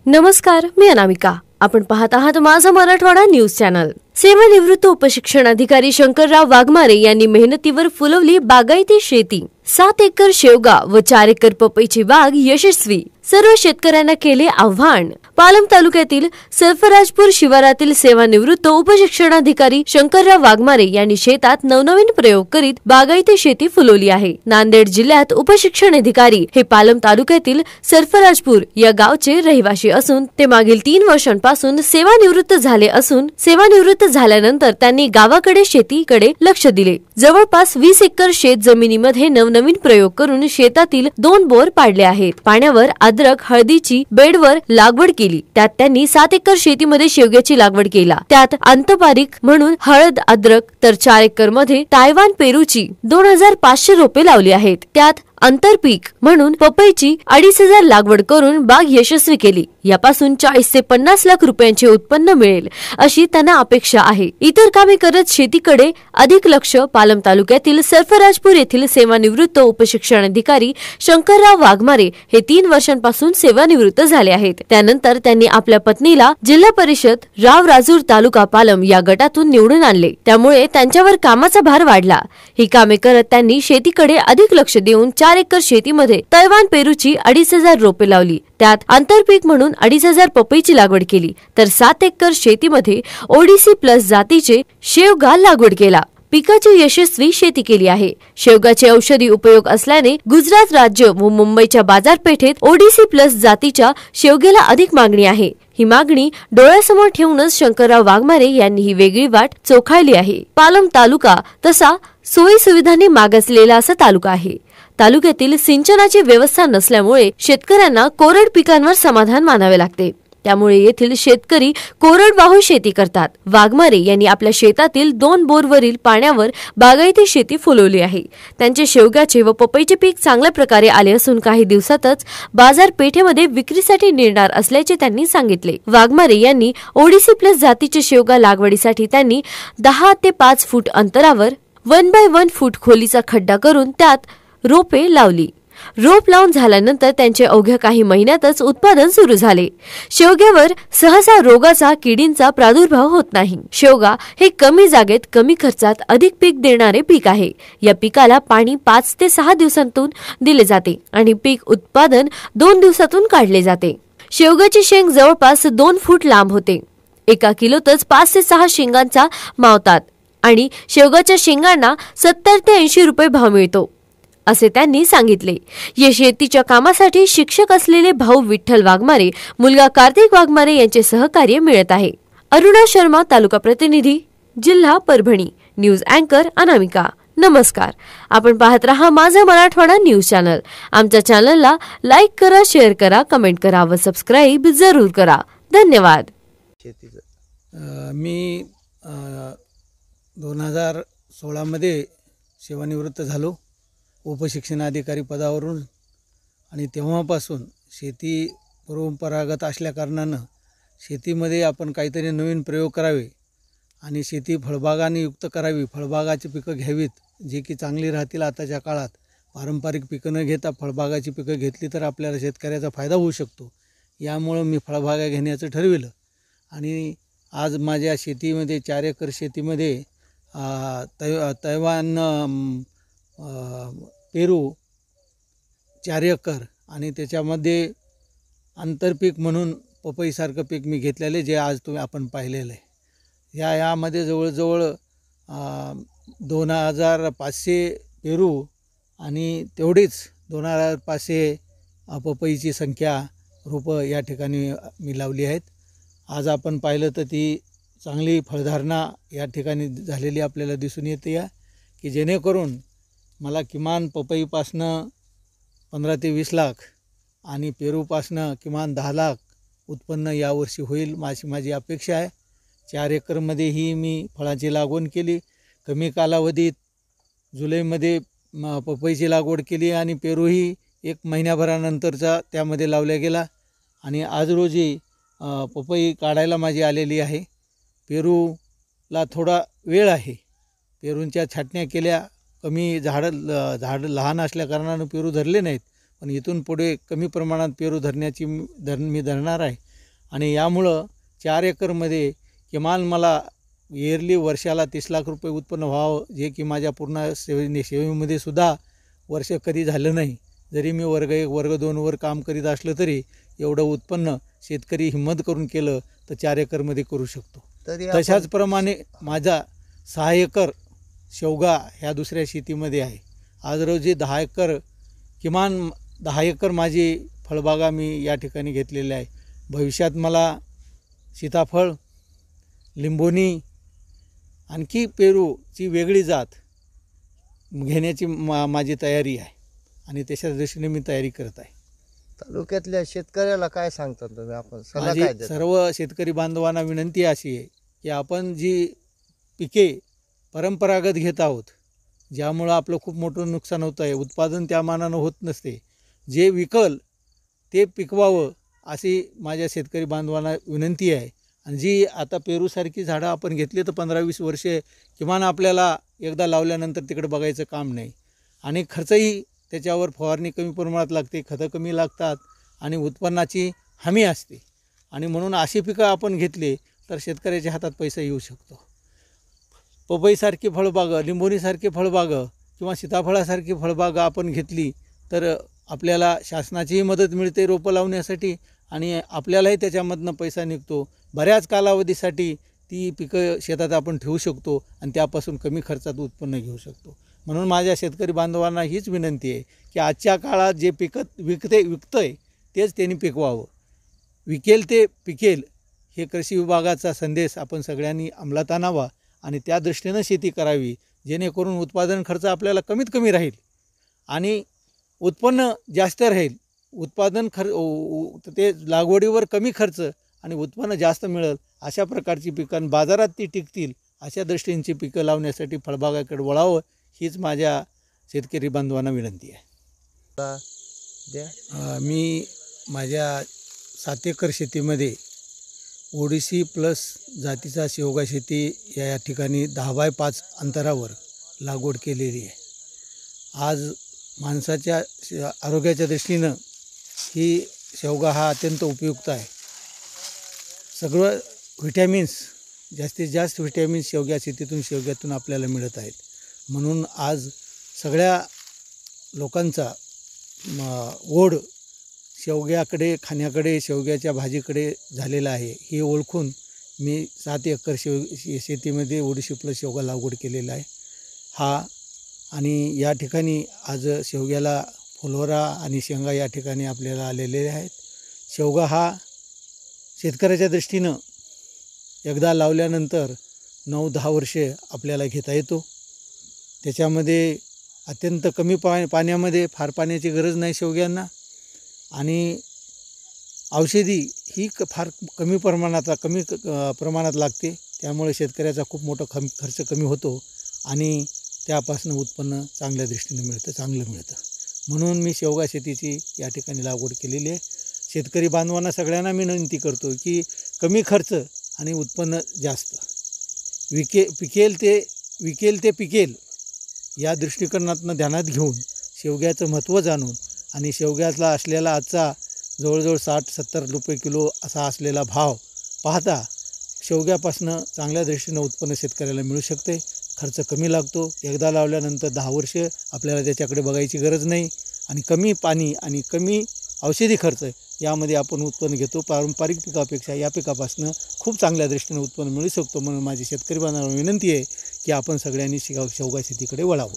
नमस्कार, मी अनामिका. आपण पाहत आहात माझा मराठवाडा न्यूज चॅनल. सेवानिवृत्त उपशिक्षण अधिकारी शंकरराव वाघमारे यांनी मेहनतीवर फुलवली बागायती शेती. 7 एकर शेवगा व 4 एकर पपईची बाग यशस्वी. सर्व शेतकऱ्यांना केले आव्हान. पालम तालुक्यातील सरफराजपूर शिवारातील सेवानिवृत्त उपशिक्षणाधिकारी शंकरराव वाघमारे यांनी शेतात नवनवीन प्रयोग करीत बागायती शेती फुलवली आहे. नांदेड जिल्ह्यात उपशिक्षण अधिकारी हे पालम तालुक्यातील सरफराजपूर या गावचे रहिवासी असून ते मागील 3 वर्षांपासून सेवानिवृत्त झाले असून सेवानिवृत्त झाल्यानंतर त्यांनी गावाकडे शेतीकडे लक्ष दिले. जवळपास 20 एकर शेत जमिनीमध्ये नवनवीन प्रयोग करून शेतातील 2 बोर पाडले आहेत. पाण्यावर अद्रक हळदीची बेडवर लागवड केली. त्यात त्यांनी 7 एकर शेतीमध्ये शेवग्याची लागवड केला. त्यात आंतरपारिक म्हणून हळद अद्रक तर 4 एकर मध्ये तायवान पेरूची 2500 रोपे लावली आहेत. त्यात आंतरपीक म्हणून पपईची 2500 लागवड करून बाग यशस्वी केली. यापासून 40 ते 50 लाख रुपयांचे उत्पन्न मिळेल अशी त्यांना अपेक्षा आहे. इतर कामे करत शेतीकडे अधिक लक्ष पालम तालुक्यातील सरफराजपूर येथील सेवानिवृत्त उपशिक्षण अधिकारी शंकरराव वाघमारे हे 3 वर्षांपासून सेवानिवृत्त झाले आहेत. त्यानंतर त्यांनी आपल्या पत्नीला जिल्हा परिषद राव राजूर तालुका पालम या गटातून निवडून आणले. त्यामुळे त्यांच्यावर कामाचा भार वाढला. ही कामे करत त्यांनी शेतीकडे अधिक लक्ष देऊन 4 एकर शेतीमध्ये तैवान पेरूची 2500 रोपे लावली. त्यात आंतरपीक म्हणून 2500 पपईची लागवड केली. तर 7 एकर शेतीमध्ये ओडीसी प्लस जातीचे शेवगा लागवड केला. पिकाची यशस्वी शेती केली आहे. शेवगाचे औषधी उपयोग असल्याने गुजरात राज्य व मुंबईच्या बाजारपेठेत ओडीसी प्लस जातीच्या शेवग्याला अधिक मागणी आहे. ही मागणी डोळ्यासमोर ठेवूनच शंकरराव वाघमारे यांनी ही वेगळी वाट चोखाळली आहे. पालम तालुका तसा सोयी सुविधांनी मागासलेला असा तालुका आहे. तालुक्यातील सिंचनाची व्यवस्था नसल्यामुळे शेतकऱ्यांना कोरड पिकांवर समाधान मानावे लागते. त्यामुळे येथील शेतकरी कोरडवाहू शेती करतात. वाघमारे यांनी आपल्या शेतातील 2 बोरवरील पाण्यावर बागायती शेती फुलवली आहे. त्यांचे शेवग्याचे व पपईचे पीक चांगल्या प्रकारे आले असून काही दिवसातच बाजारपेठेमध्ये विक्रीसाठी नेणार असल्याचे त्यांनी सांगितले. वाघमारे यांनी ओडीसी प्लस जातीचे शेवगा लागवडीसाठी त्यांनी 10 ते 5 फूट अंतरावर 1 बाय 1 फूट खोलीचा खड्डा करून त्यात रोपे लावली. रोप लावून झाल्यानंतर त्यांचे अवघ्या काही महिन्यातच उत्पादन सुरू झाले. शेवग्यावर सहसा रोगाचा किडींचा प्रादुर्भाव होत नाही. शेवगा हे कमी जागेत कमी खर्चात अधिक पीक देणारे पीक आहे. या पिकाला पाणी 5 ते 6 दिवसांतून दिले जाते आणि पीक उत्पादन 2 दिवसातून काढले जाते. शेवगाची शेंग जवळपास 2 फूट लांब होते. 1 किलोतच 5 ते 6 शेंगांचा मावतात आणि शेवगाच्या शेंगांना 70 ते 80 रुपये भाव मिळतो असे त्यांनी सांगितले. या शेतीच्या कामासाठी शिक्षक असलेले भाऊ विठ्ठल वाघमारे, मुलगा कार्तिक वाघमारे यांचे सहकार्य मिळत आहे. अरुणा शर्मा, तालुका प्रतिनिधी, जिल्हा परभणी. न्यूज अँकर अनामिका. नमस्कार. आपण पाहत रहा माझा मराठवाडा न्यूज चॅनल. आमच्या चॅनलला लाईक करा, शेअर करा, कमेंट करा व सबस्क्राईब जरूर करा. धन्यवाद. मी 2016 मध्ये सेवानिवृत्त झालो उपशिक्षणाधिकारी पदावरून आणि तेव्हापासून शेती परंपरागत असल्या कारणानं शेतीमध्ये आपण काहीतरी नवीन प्रयोग करावे आणि शेती फळबागांनी युक्त करावी. फळबागाची पिकं घ्यावीत जे की चांगली राहतील. आताच्या काळात पारंपरिक पिकं न घेता फळबागाची पिकं घेतली तर आपल्याला शेतकऱ्याचा फायदा होऊ शकतो. यामुळं मी फळबागा घेण्याचं ठरविलं आणि आज माझ्या शेतीमध्ये 4 एकर शेतीमध्ये तैवान पेरू 4 एकर आणि त्याच्यामध्ये आंतरपीक म्हणून पपईसारखं पीक मी घेतलेले जे आज आपण पाहिलेलं आहे. यामध्ये जवळजवळ 2500 पेरू आणि तेवढीच 2500 पपईची संख्या रोपं या ठिकाणी मी लावली आहेत. आज आपण पाहिलं तर ती चांगली फळधारणा या ठिकाणी झालेली आपल्याला दिसून येते आहे की जेणेकरून मला किमान पपईपासनं 15 ते 20 लाख आणि पेरूपासनं किमान 10 लाख उत्पन्न यावर्षी होईल माझी अपेक्षा आहे. 4 एकरमध्येही मी फळाची लागवड केली. कमी कालावधीत जुलैमध्ये पपईची लागवड केली आणि पेरूही 1 महिन्याभरानंतरचा त्यामध्ये लावला गेला आणि आज रोजी पपई काढायला माझी आलेली आहे. पेरूला थोडा वेळ आहे. पेरूंच्या छाटण्या केल्या, कमी झाड लहान असल्या कारणानं पेरू धरले नाहीत, पण इथून पुढे कमी प्रमाणात पेरू धरण्याची मी धरणार आहे. आणि यामुळं 4 एकरमध्ये किमान मला इयरली वर्षाला 30 लाख रुपये उत्पन्न व्हावं, जे की माझ्या पूर्ण सेवेमध्ये सुद्धा वर्ष कधी झालं नाही. जरी मी वर्ग 1 वर्ग 2वर काम करीत असलं तरी एवढं उत्पन्न शेतकरी हिंमत करून केलं तर 4 एकरमध्ये करू शकतो. तरी तशाच प्रमाणे माझा 6 एकर शेवगा ह्या दुसऱ्या शेतीमध्ये आहे. आज रोजी 10 एकर किमान 10 एकर माझी फळबागा मी या ठिकाणी घेतलेल्या आहे. भविष्यात मला सीताफळ, लिंबोणी, आणखी पेरूची वेगळी जात घेण्याची माझी तयारी आहे आणि त्याच्या दृष्टीने मी तयारी करत आहे. तालुक्यातल्या शेतकऱ्याला काय सांगता तुम्ही, आपण सल्ला माझी काय देता? सर्व शेतकरी बांधवांना विनंती अशी आहे की आपण जी पिके परंपरागत घेत आहोत, ज्यामुळं आपलं खूप मोठं नुकसान होतं आहे, उत्पादन त्या मानानं होत नसते, जे विकल ते पिकवावं अशी माझ्या शेतकरी बांधवांना विनंती आहे. आणि जी आता पेरूसारखी झाडं आपण घेतली तर 15-20 वर्षे किमान आपल्याला एकदा लावल्यानंतर तिकडे बघायचं काम नाही. आणि खर्चही त्याच्यावर फवारणी कमी प्रमाणात लागते, खतं कमी लागतात आणि उत्पन्नाची हमी असते. आणि म्हणून अशी पिकं आपण घेतली तर शेतकऱ्याच्या हातात पैसा येऊ शकतो. पपईसारखी फळबागं, लिंबोणीसारखी फळबागं किंवा सीताफळासारखी फळबागं आपण घेतली तर आपल्याला शासनाचीही मदत मिळते रोपं लावण्यासाठी आणि आपल्यालाही त्याच्यामधनं पैसा निघतो. बऱ्याच कालावधीसाठी ती पिकं शेतात आपण ठेवू शकतो आणि त्यापासून कमी खर्चात उत्पन्न घेऊ शकतो. म्हणून माझ्या शेतकरी बांधवांना हीच विनंती आहे की आजच्या काळात जे विकतंय तेच त्यांनी पिकवावं. विकेल ते पिकेल हे कृषी विभागाचा संदेश आपण सगळ्यांनी अंमलात आणावा आणि त्या दृष्टीनं शेती करावी, जेणेकरून उत्पादन खर्च आपल्याला कमीत कमी राहील आणि उत्पन्न जास्त राहील. उत्पादन ते लागवडीवर कमी खर्च आणि उत्पन्न जास्त मिळेल अशा प्रकारची पिकं बाजारात ती टिकतील अशा दृष्टींची पिकं लावण्यासाठी फळबागाकडे वळावं हीच माझ्या शेतकरी बांधवांना विनंती आहे. मी माझ्या 7 एकर शेतीमध्ये ओडिसी प्लस जातीचा शेवगा शेती या ठिकाणी 10x5 अंतरावर लागवड केलेली आहे. आज माणसाच्या आरोग्याच्या दृष्टीनं ही शेवगा हा अत्यंत उपयुक्त आहे. सगळं व्हिटॅमिन्स, जास्तीत जास्त व्हिटॅमिन्स शेवग्यातून आपल्याला मिळत आहेत. म्हणून आज सगळ्या लोकांचा ओढ शेवग्याकडे, खाण्याकडे, शेवग्याच्या भाजीकडे झालेला आहे. हे ओळखून मी 7 एकर शेतीमध्ये ओडिसी प्लस शेवगा लागवड केलेला आहे आणि या ठिकाणी आज शेवग्याला फुलोरा आणि शेंगा या ठिकाणी आपल्याला आलेले आहेत. शेवगा हा शेतकऱ्याच्या दृष्टीनं एकदा लावल्यानंतर 9-10 वर्षे आपल्याला घेता येतो. त्याच्यामध्ये अत्यंत कमी पाण्यामध्ये, फार पाण्याची गरज नाही शेवग्यांना आणि औषधी ही फार कमी प्रमाणात लागते. त्यामुळे शेतकऱ्याचा खूप मोठा खर्च कमी होतो आणि त्यापासून उत्पन्न चांगल्या दृष्टीने चांगलं मिळतं. म्हणून मी शेवगा शेतीची या ठिकाणी लागवड केलेली आहे. शेतकरी बांधवांना सगळ्यांना मी विनंती करतो की कमी खर्च आणि उत्पन्न जास्त, विकेल ते पिकेल या दृष्टिकोनातनं ध्यानात घेऊन शेवग्याचं महत्त्व जाणून आणि शेवग्याला असलेला आजचा जवळजवळ 60-70 रुपये किलो असा असलेला भाव पाहता शेवग्यापासनं चांगल्या दृष्टीनं उत्पन्न शेतकऱ्याला मिळू शकते. खर्च कमी लागतो. एकदा लावल्यानंतर 10 वर्ष आपल्याला त्याच्याकडे बघायची गरज नाही आणि कमी पाणी आणि कमी औषधी खर्च यामध्ये आपण उत्पन्न घेतो. पारंपरिक पिकापेक्षा या पिकापासून खूप चांगल्या दृष्टीने उत्पन्न मिळू शकतो. म्हणून माझी शेतकरी बांधवांना विनंती आहे की आपण सगळ्यांनी शेवगा शेतीकडे वळावं.